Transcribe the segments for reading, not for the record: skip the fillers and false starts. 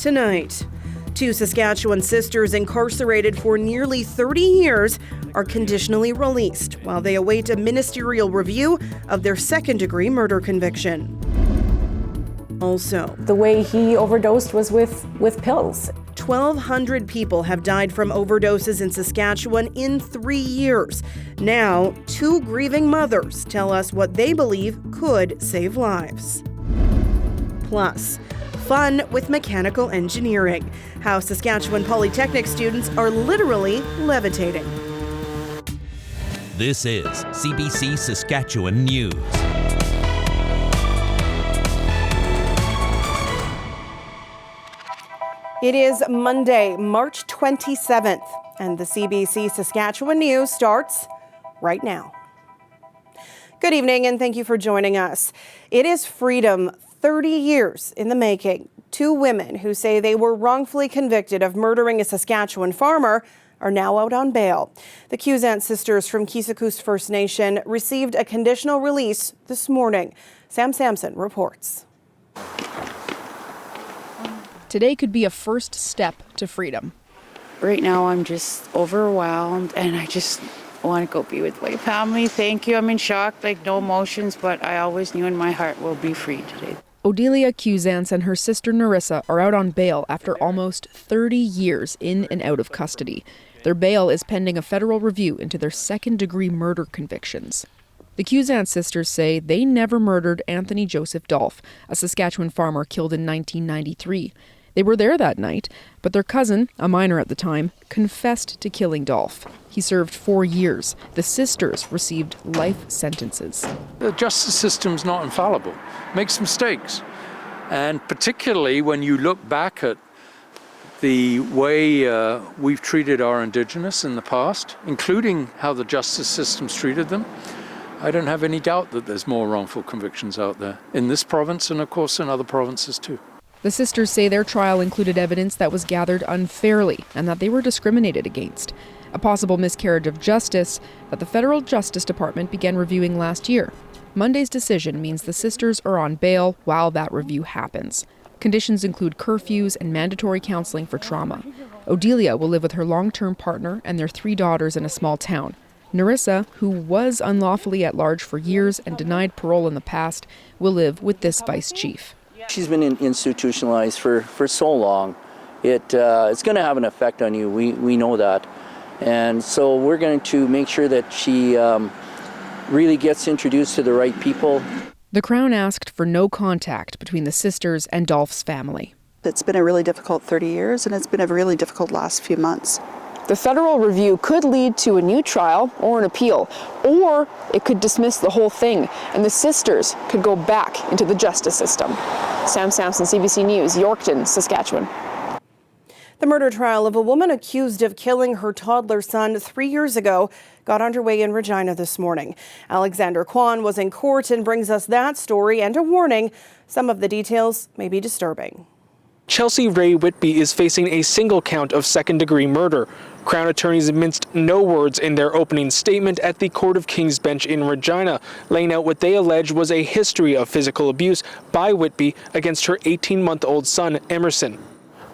Tonight, two Saskatchewan sisters incarcerated for nearly 30 years are conditionally released while they await a ministerial review of their second-degree murder conviction. Also, the way he overdosed was with pills. 1,200 people have died from overdoses in Saskatchewan in 3 years. Now, two grieving mothers tell us what they believe could save lives. Plus, fun with mechanical engineering. How Saskatchewan Polytechnic students are literally levitating. This is CBC Saskatchewan News. It is Monday, March 27th, and the CBC Saskatchewan News starts right now. Good evening, and thank you for joining us. It is freedom 30 years in the making. Two women who say they were wrongfully convicted of murdering a Saskatchewan farmer are now out on bail. The Quewezance sisters from Kisakus First Nation received a conditional release this morning. Sam Sampson reports. Today could be a first step to freedom. Right now I'm just overwhelmed and I just want to go be with my family. Thank you. I'm in shock, like no emotions, but I always knew in my heart we'll be free today. Odelia Quewezance and her sister Nerissa are out on bail after almost 30 years in and out of custody. Their bail is pending a federal review into their second-degree murder convictions. The Quewezance sisters say they never murdered Anthony Joseph Dolph, a Saskatchewan farmer killed in 1993. They were there that night, but their cousin, a minor at the time, confessed to killing Dolph. He served 4 years. The sisters received life sentences. The justice system's not infallible. Makes mistakes. And particularly when you look back at the way we've treated our Indigenous in the past, including how the justice system's treated them, I don't have any doubt that there's more wrongful convictions out there in this province and, of course, in other provinces too. The sisters say their trial included evidence that was gathered unfairly and that they were discriminated against. A possible miscarriage of justice that the Federal Justice Department began reviewing last year. Monday's decision means the sisters are on bail while that review happens. Conditions include curfews and mandatory counseling for trauma. Odelia will live with her long-term partner and their 3 daughters in a small town. Nerissa, who was unlawfully at large for years and denied parole in the past, will live with this vice chief. She's been institutionalized for so long. It's going to have an effect on you. We know that. And so we're going to make sure that she really gets introduced to the right people. The Crown asked for no contact between the sisters and Dolph's family. It's been a really difficult 30 years, and it's been a really difficult last few months. The federal review could lead to a new trial or an appeal, or it could dismiss the whole thing, and the sisters could go back into the justice system. Sam Sampson, CBC News, Yorkton, Saskatchewan. The murder trial of a woman accused of killing her toddler son 3 years ago got underway in Regina this morning. Alexander Kwan was in court and brings us that story and a warning. Some of the details may be disturbing. Chelsea Ray Whitby is facing a single count of second-degree murder. Crown attorneys minced no words in their opening statement at the Court of King's Bench in Regina, laying out what they allege was a history of physical abuse by Whitby against her 18-month-old son, Emerson.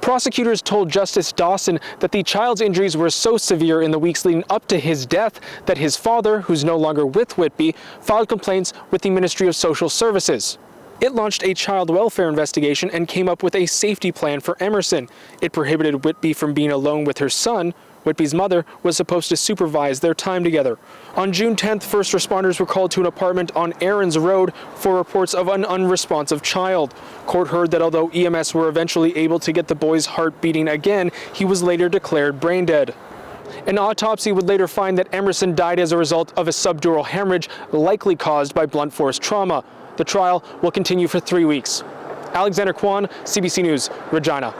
Prosecutors told Justice Dawson that the child's injuries were so severe in the weeks leading up to his death that his father, who's no longer with Whitby, filed complaints with the Ministry of Social Services. It launched a child welfare investigation and came up with a safety plan for Emerson. It prohibited Whitby from being alone with her son. Whitby's mother was supposed to supervise their time together. On June 10th, first responders were called to an apartment on Aaron's Road for reports of an unresponsive child. Court heard that although EMS were eventually able to get the boy's heart beating again, he was later declared brain dead. An autopsy would later find that Emerson died as a result of a subdural hemorrhage likely caused by blunt force trauma. The trial will continue for 3 weeks. Alexander Kwan, CBC News, Regina.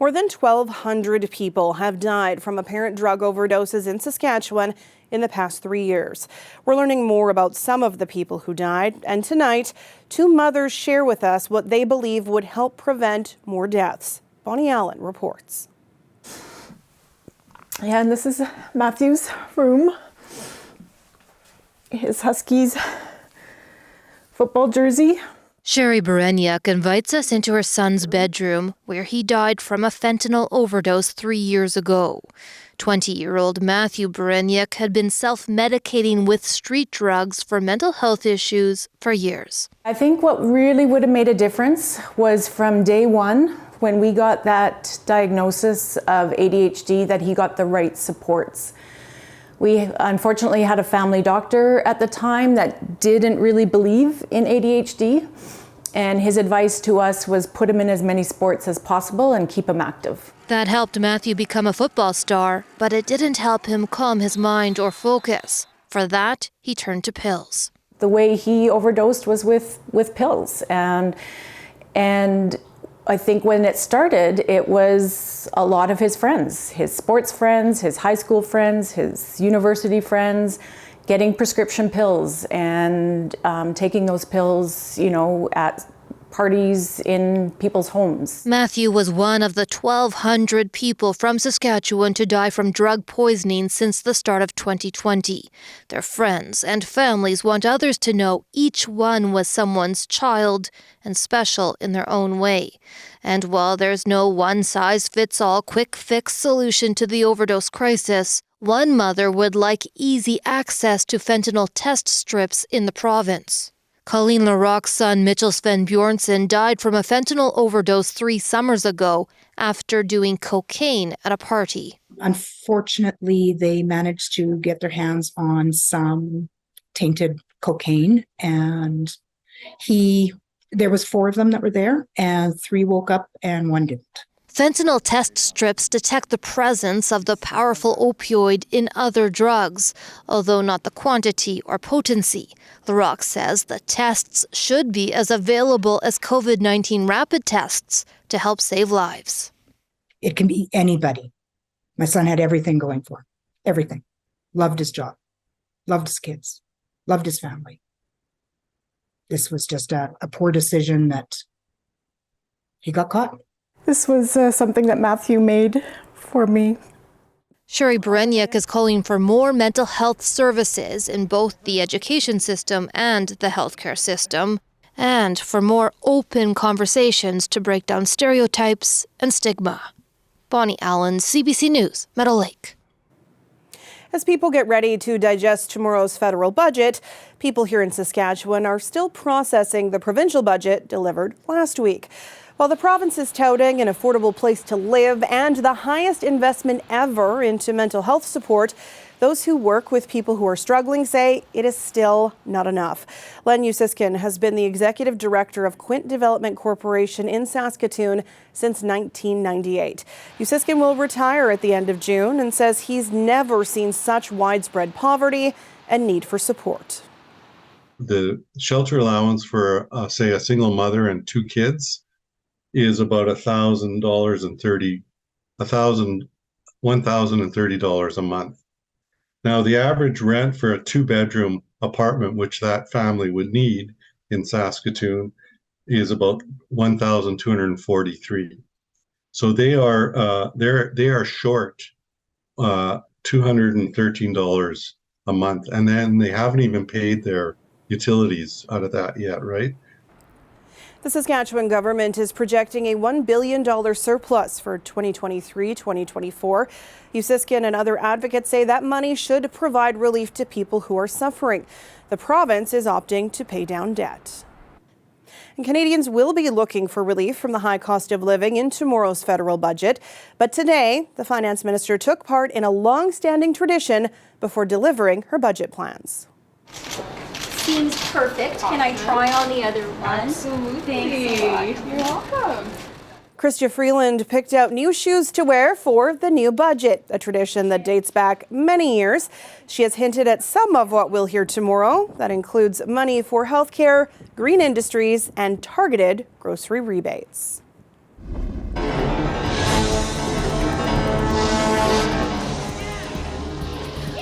More than 1,200 people have died from apparent drug overdoses in Saskatchewan in the past 3 years. We're learning more about some of the people who died, and tonight, two mothers share with us what they believe would help prevent more deaths. Bonnie Allen reports. Yeah, and this is Matthew's room. His Huskies football jersey. Sherry Berenyuk invites us into her son's bedroom, where he died from a fentanyl overdose 3 years ago. 20-year-old Matthew Berenyuk had been self-medicating with street drugs for mental health issues for years. I think what really would have made a difference was from day one, when we got that diagnosis of ADHD, that he got the right supports. We unfortunately had a family doctor at the time that didn't really believe in ADHD, and his advice to us was put him in as many sports as possible and keep him active. That helped Matthew become a football star, but it didn't help him calm his mind or focus. For that, he turned to pills. The way he overdosed was with pills, and I think when it started, it was a lot of his friends, his sports friends, his high school friends, his university friends, getting prescription pills and taking those pills, at parties in people's homes. Matthew was one of the 1,200 people from Saskatchewan to die from drug poisoning since the start of 2020. Their friends and families want others to know each one was someone's child and special in their own way. And while there's no one-size-fits-all quick-fix solution to the overdose crisis, one mother would like easy access to fentanyl test strips in the province. Colleen LaRocque's son, Mitchell Sven Bjornsson, died from a fentanyl overdose 3 summers ago after doing cocaine at a party. Unfortunately, they managed to get their hands on some tainted cocaine, and there was 4 of them that were there, and 3 woke up and 1 didn't. Fentanyl test strips detect the presence of the powerful opioid in other drugs, although not the quantity or potency. LaRocque says the tests should be as available as COVID-19 rapid tests to help save lives. It can be anybody. My son had everything going for him. Everything. Loved his job. Loved his kids. Loved his family. This was just a poor decision that he got caught. This was something that Matthew made for me. Sherry Berenyuk is calling for more mental health services in both the education system and the healthcare system, and for more open conversations to break down stereotypes and stigma. Bonnie Allen, CBC News, Meadow Lake. As people get ready to digest tomorrow's federal budget, people here in Saskatchewan are still processing the provincial budget delivered last week. While the province is touting an affordable place to live and the highest investment ever into mental health support, those who work with people who are struggling say it is still not enough. Len Usiskin has been the executive director of Quint Development Corporation in Saskatoon since 1998. Usiskin will retire at the end of June and says he's never seen such widespread poverty and need for support. The shelter allowance for, say, a single mother and 2 kids is about $1,030 a month. Now, the average rent for a 2-bedroom apartment, which that family would need in Saskatoon, is about $1,243. So they are short $213 a month, and then they haven't even paid their utilities out of that yet, right? The Saskatchewan government is projecting a $1 billion surplus for 2023-2024. Usiskin and other advocates say that money should provide relief to people who are suffering. The province is opting to pay down debt. And Canadians will be looking for relief from the high cost of living in tomorrow's federal budget. But today, the finance minister took part in a long-standing tradition before delivering her budget plans. Seems perfect. Can I try on the other one? Absolutely. Thanks a lot. You're welcome. Christia Freeland picked out new shoes to wear for the new budget, a tradition that dates back many years. She has hinted at some of what we'll hear tomorrow. That includes money for healthcare, green industries, and targeted grocery rebates.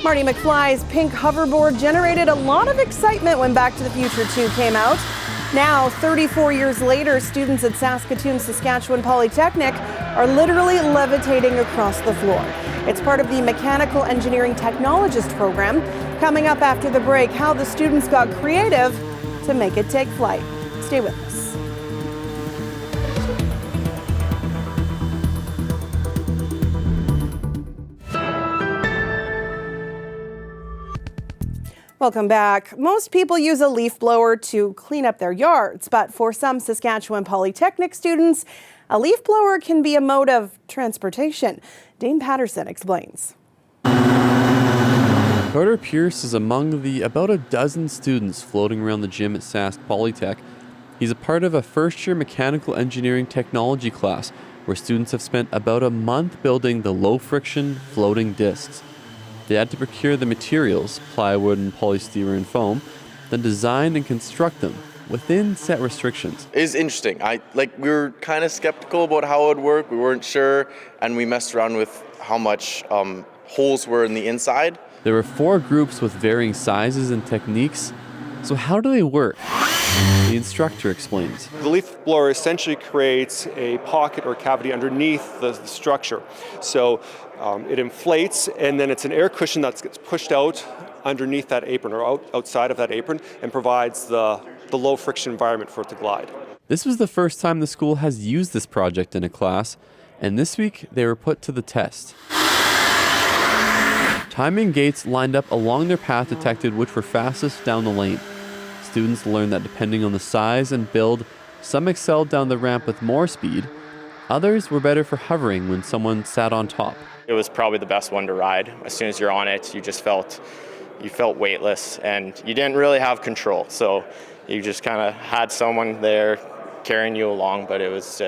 Marty McFly's pink hoverboard generated a lot of excitement when Back to the Future 2 came out. Now, 34 years later, students at Saskatoon, Saskatchewan Polytechnic are literally levitating across the floor. It's part of the Mechanical Engineering Technologist program. Coming up after the break, how the students got creative to make it take flight. Stay Stay with us. Welcome back. Most people use a leaf blower to clean up their yards, but for some Saskatchewan Polytechnic students, a leaf blower can be a mode of transportation. Dane Patterson explains. Carter Pierce is among the about a dozen students floating around the gym at Sask Polytech. He's a part of a first-year mechanical engineering technology class where students have spent about a month building the low-friction floating discs. They had to procure the materials, plywood and polystyrene foam, then design and construct them within set restrictions. It's interesting. We were kind of skeptical about how it would work. We weren't sure, and we messed around with how much holes were in the inside. There were 4 groups with varying sizes and techniques. So how do they work? The instructor explains. The leaf blower essentially creates a pocket or cavity underneath the structure. So it inflates, and then it's an air cushion that gets pushed out underneath that apron or outside of that apron and provides the low friction environment for it to glide. This was the first time the school has used this project in a class, and this week they were put to the test. Timing gates lined up along their path detected which were fastest down the lane. Students learned that depending on the size and build, some excelled down the ramp with more speed, others were better for hovering when someone sat on top. It was probably the best one to ride. As soon as you're on it, you felt weightless and you didn't really have control. So you just kind of had someone there carrying you along, but it was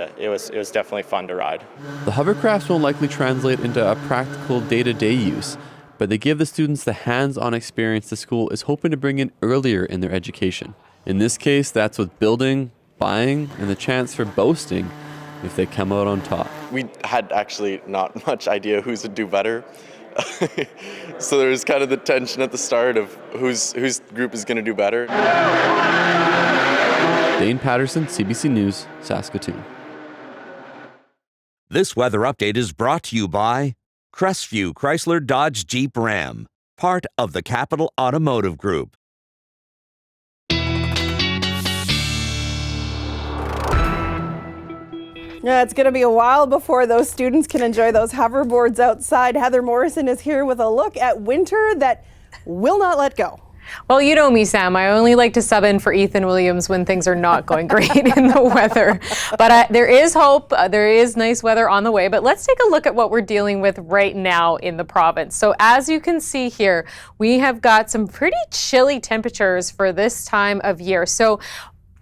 definitely fun to ride. The hovercrafts won't likely translate into a practical day-to-day use, but they give the students the hands-on experience the school is hoping to bring in earlier in their education. In this case, that's with building, buying, and the chance for boasting if they come out on top. We had actually not much idea who's would do better. So there was kind of the tension at the start of whose group is going to do better. Dane Patterson, CBC News, Saskatoon. This weather update is brought to you by Crestview Chrysler Dodge Jeep Ram, part of the Capital Automotive Group. Yeah, it's going to be a while before those students can enjoy those hoverboards outside. Heather Morrison is here with a look at winter that will not let go. Well, you know me, Sam. I only like to sub in for Ethan Williams when things are not going great in the weather. But there is hope. There is nice weather on the way. But let's take a look at what we're dealing with right now in the province. So as you can see here, we have got some pretty chilly temperatures for this time of year. So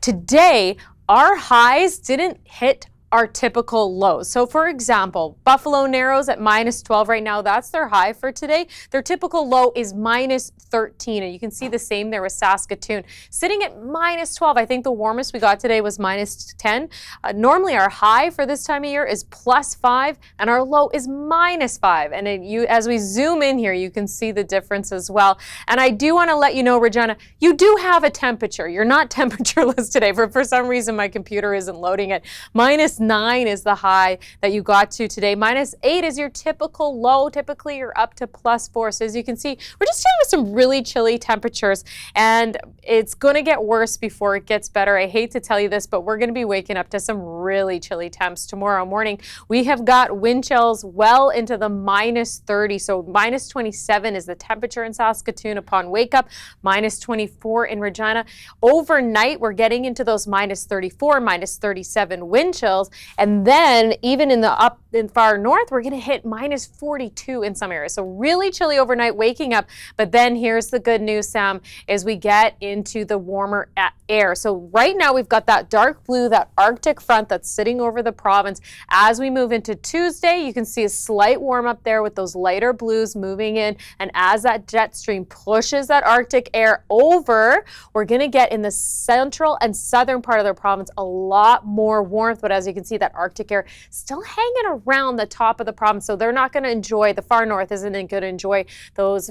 today, our highs didn't hit our typical lows. So for example, Buffalo Narrows at -12 right now, that's their high for today. Their typical low is -13, and you can see the same there with Saskatoon. Sitting at -12, I think the warmest we got today was -10. Normally our high for this time of year is +5, and our low is -5. And as we zoom in here, you can see the difference as well. And I do want to let you know, Regina, you do have a temperature. You're not temperatureless today. For some reason, my computer isn't loading it. -9 is the high that you got to today. -8 is your typical low. Typically, you're up to +4. So as you can see, we're just dealing with some really chilly temperatures, and it's going to get worse before it gets better. I hate to tell you this, but we're going to be waking up to some really chilly temps tomorrow morning. We have got wind chills well into the -30. So -27 is the temperature in Saskatoon upon wake up, -24 in Regina. Overnight, we're getting into those -34, -37 wind chills. And then even in the up in far north, we're going to hit -42 in some areas. So really chilly overnight waking up. But then here's the good news, Sam, is we get into the warmer air. So right now we've got that dark blue, that Arctic front that's sitting over the province. As we move into Tuesday, you can see a slight warm up there with those lighter blues moving in. And as that jet stream pushes that Arctic air over, we're going to get in the central and southern part of the province a lot more warmth. But as you can can see that Arctic air still hanging around the top of the province. So they're not going to enjoy, the far north isn't going to enjoy those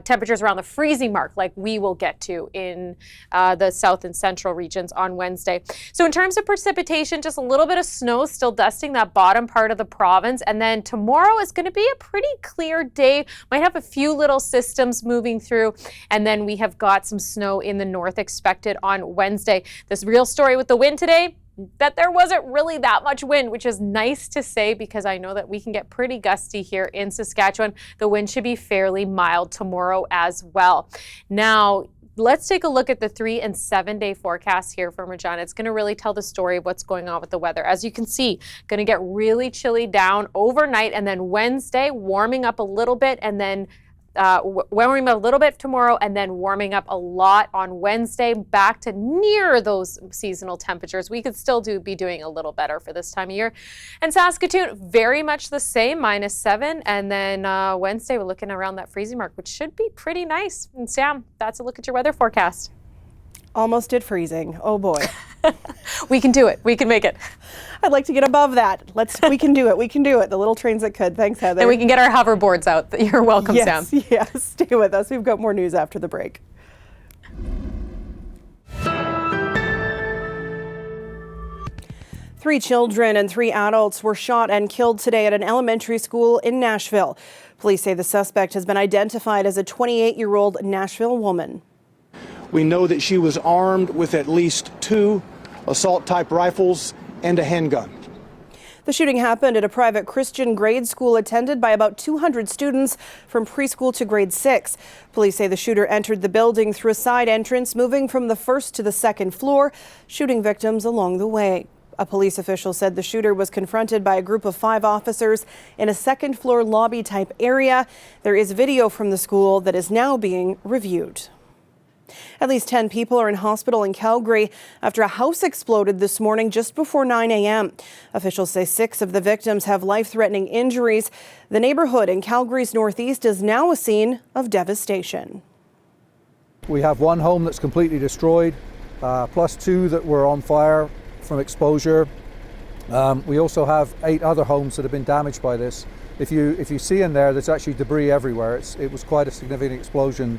temperatures around the freezing mark like we will get to in the south and central regions on Wednesday. So in terms of precipitation, just a little bit of snow still dusting that bottom part of the province. And then tomorrow is going to be a pretty clear day. Might have a few little systems moving through. And then we have got some snow in the north expected on Wednesday. This real story with the wind today, that there wasn't really that much wind, which is nice to say because I know that we can get pretty gusty here in Saskatchewan. The wind should be fairly mild tomorrow as well. Now, let's take a look at the 3 and 7 day forecast here from Regina. It's going to really tell the story of what's going on with the weather. As you can see, going to get really chilly down overnight, and then Wednesday warming up a little bit, and then warming up a little bit tomorrow, and then warming up a lot on Wednesday, back to near those seasonal temperatures. We could still be doing a little better for this time of year. And Saskatoon, very much the same, -7. And then Wednesday, we're looking around that freezing mark, which should be pretty nice. And Sam, that's a look at your weather forecast. Almost did freezing. Oh boy. We can do it. We can make it. I'd like to get above that. We can do it. We can do it. The little trains that could. Thanks, Heather. And we can get our hoverboards out. You're welcome, yes, Sam. Yes, stay with us. We've got more news after the break. Three children and 3 adults were shot and killed today at an elementary school in Nashville. Police say the suspect has been identified as a 28-year-old Nashville woman. We know that she was armed with at least 2 assault-type rifles and a handgun. The shooting happened at a private Christian grade school attended by about 200 students from preschool to grade 6. Police say the shooter entered the building through a side entrance, moving from the first to the second floor, shooting victims along the way. A police official said the shooter was confronted by a group of 5 officers in a second-floor lobby-type area. There is video from the school that is now being reviewed. At least 10 people are in hospital in Calgary after a house exploded this morning just before 9 a.m. Officials say 6 of the victims have life-threatening injuries. The neighborhood in Calgary's northeast is now a scene of devastation. We have 1 home that's completely destroyed, plus 2 that were on fire from exposure. We also have 8 other homes that have been damaged by this. If you see in there's actually debris everywhere. It was quite a significant explosion.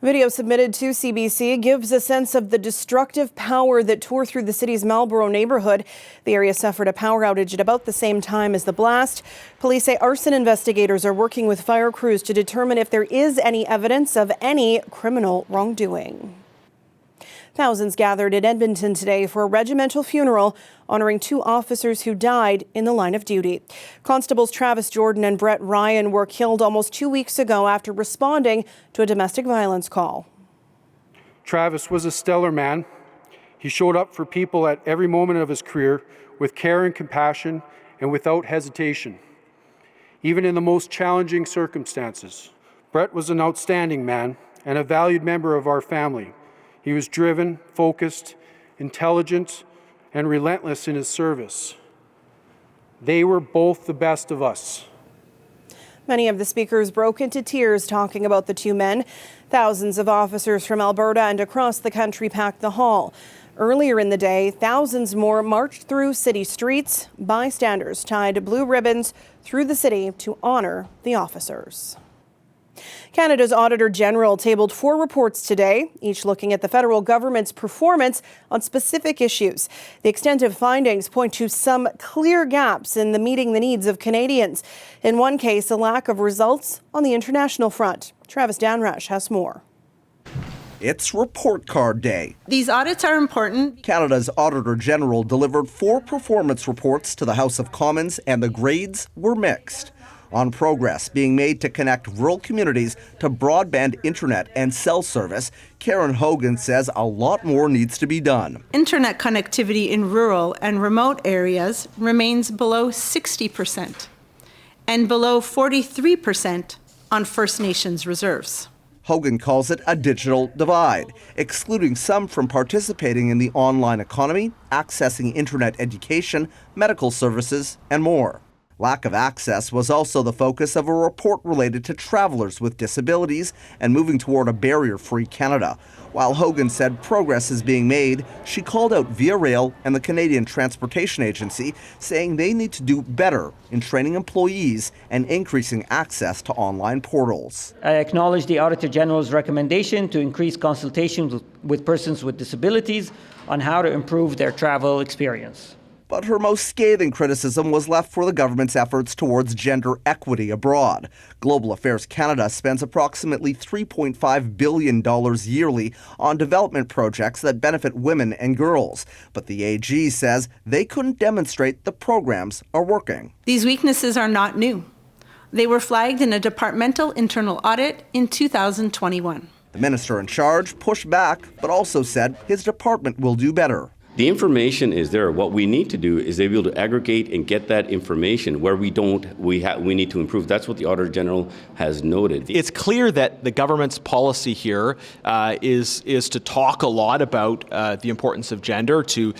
Video submitted to CBC gives a sense of the destructive power that tore through the city's Marlborough neighborhood. The area suffered a power outage at about the same time as the blast. Police say arson investigators are working with fire crews to determine if there is any evidence of any criminal wrongdoing. Thousands gathered in Edmonton today for a regimental funeral honoring 2 officers who died in the line of duty. Constables Travis Jordan and Brett Ryan were killed almost 2 weeks ago after responding to a domestic violence call. Travis was a stellar man. He showed up for people at every moment of his career with care and compassion and without hesitation, even in the most challenging circumstances. Brett was an outstanding man and a valued member of our family. He was driven, focused, intelligent, and relentless in his service. They were both the best of us. Many of the speakers broke into tears talking about the 2 men. Thousands of officers from Alberta and across the country packed the hall. Earlier in the day, thousands more marched through city streets. Bystanders tied blue ribbons through the city to honor the officers. Canada's Auditor General tabled 4 reports today, each looking at the federal government's performance on specific issues. The extent of findings point to some clear gaps in the meeting the needs of Canadians. In one case, a lack of results on the international front. Travis Danrush has more. It's Report Card Day. These audits are important. Canada's Auditor General delivered 4 performance reports to the House of Commons, and the grades were mixed on progress being made to connect rural communities to broadband internet and cell service. Karen Hogan says a lot more needs to be done. Internet connectivity in rural and remote areas remains below 60% and below 43% on First Nations reserves. Hogan calls it a digital divide, excluding some from participating in the online economy, accessing internet education, medical services, and more. Lack of access was also the focus of a report related to travelers with disabilities and moving toward a barrier-free Canada. While Hogan said progress is being made, she called out Via Rail and the Canadian Transportation Agency, saying they need to do better in training employees and increasing access to online portals. I acknowledge the Auditor General's recommendation to increase consultations with persons with disabilities on how to improve their travel experience. But her most scathing criticism was left for the government's efforts towards gender equity abroad. Global Affairs Canada spends approximately $3.5 billion yearly on development projects that benefit women and girls. But the AG says they couldn't demonstrate the programs are working. These weaknesses are not new. They were flagged in a departmental internal audit in 2021. The minister in charge pushed back, but also said his department will do better. The information is there. What we need to do is be able to aggregate and get that information. Where we don't, we need to improve. That's what the Auditor General has noted. It's clear that the government's policy here is to talk a lot about the importance of gender, to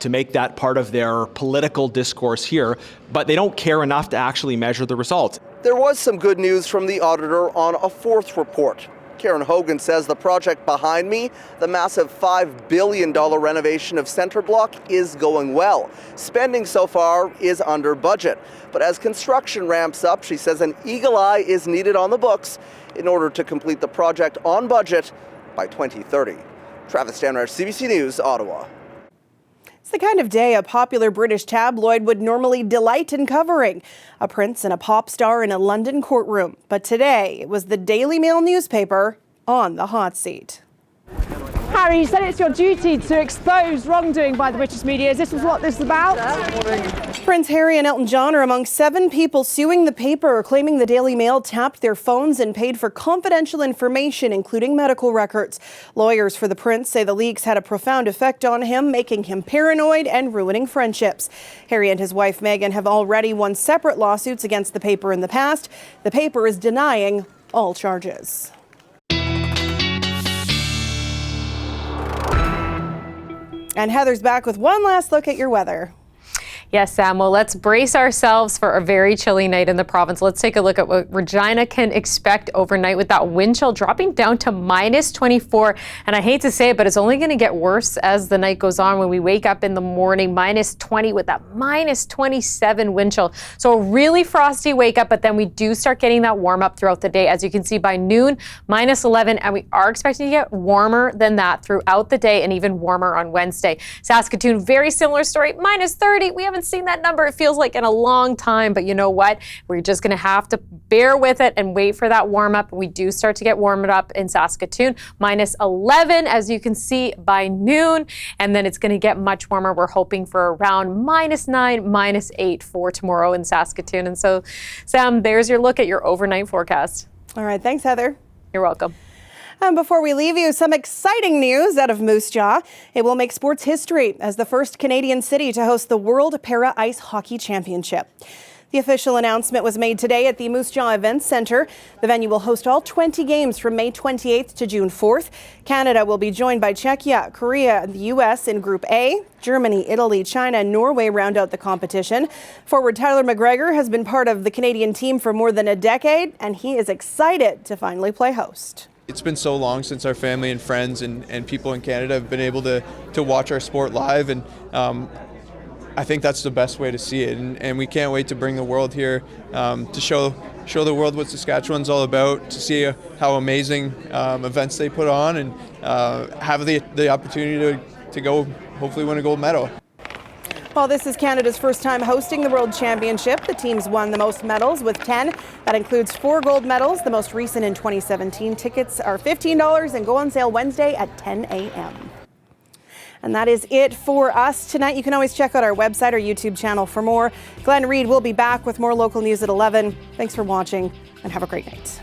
make that part of their political discourse here, but they don't care enough to actually measure the results. There was some good news from the auditor on a fourth report. Karen Hogan says the project behind me, the massive $5 billion renovation of Centre Block, is going well. Spending so far is under budget. But as construction ramps up, she says an eagle eye is needed on the books in order to complete the project on budget by 2030. Travis Stanrich, CBC News, Ottawa. It's the kind of day a popular British tabloid would normally delight in covering. A prince and a pop star in a London courtroom. But today, it was the Daily Mail newspaper on the hot seat. Harry, you said it's your duty to expose wrongdoing by the British media. Is this what this is about? Prince Harry and Elton John are among 7 people suing the paper, claiming the Daily Mail tapped their phones and paid for confidential information, including medical records. Lawyers for the prince say the leaks had a profound effect on him, making him paranoid and ruining friendships. Harry and his wife Meghan have already won separate lawsuits against the paper in the past. The paper is denying all charges. And Heather's back with one last look at your weather. Yes, Sam. Well, let's brace ourselves for a very chilly night in the province. Let's take a look at what Regina can expect overnight with that wind chill dropping down to -24. And I hate to say it, but it's only going to get worse as the night goes on. When we wake up in the morning, -20 with that -27 wind chill. So a really frosty wake up, but then we do start getting that warm up throughout the day. As you can see by noon, -11, and we are expecting to get warmer than that throughout the day and even warmer on Wednesday. Saskatoon, very similar story, -30. We haven't seen that number, it feels like, in a long time, but you know what? We're just going to have to bear with it and wait for that warm up. We do start to get warmed up in Saskatoon, -11, as you can see by noon, and then it's going to get much warmer. We're hoping for around -9, -8 for tomorrow in Saskatoon. And so, Sam, there's your look at your overnight forecast. All right, thanks, Heather. You're welcome. And before we leave you, some exciting news out of Moose Jaw. It will make sports history as the first Canadian city to host the World Para Ice Hockey Championship. The official announcement was made today at the Moose Jaw Events Centre. The venue will host all 20 games from May 28th to June 4th. Canada will be joined by Czechia, Korea, and the U.S. in Group A. Germany, Italy, China, and Norway round out the competition. Forward Tyler McGregor has been part of the Canadian team for more than a decade, and he is excited to finally play host. It's been so long since our family and friends and people in Canada have been able to watch our sport live, and I think that's the best way to see it. And we can't wait to bring the world here to show the world what Saskatchewan's all about, to see how amazing events they put on, and have the opportunity to go hopefully win a gold medal. Well, this is Canada's first time hosting the World Championship. The team's won the most medals with 10. That includes 4 gold medals, the most recent in 2017. Tickets are $15 and go on sale Wednesday at 10 a.m. And that is it for us tonight. You can always check out our website or YouTube channel for more. Glenn Reed will be back with more local news at 11. Thanks for watching and have a great night.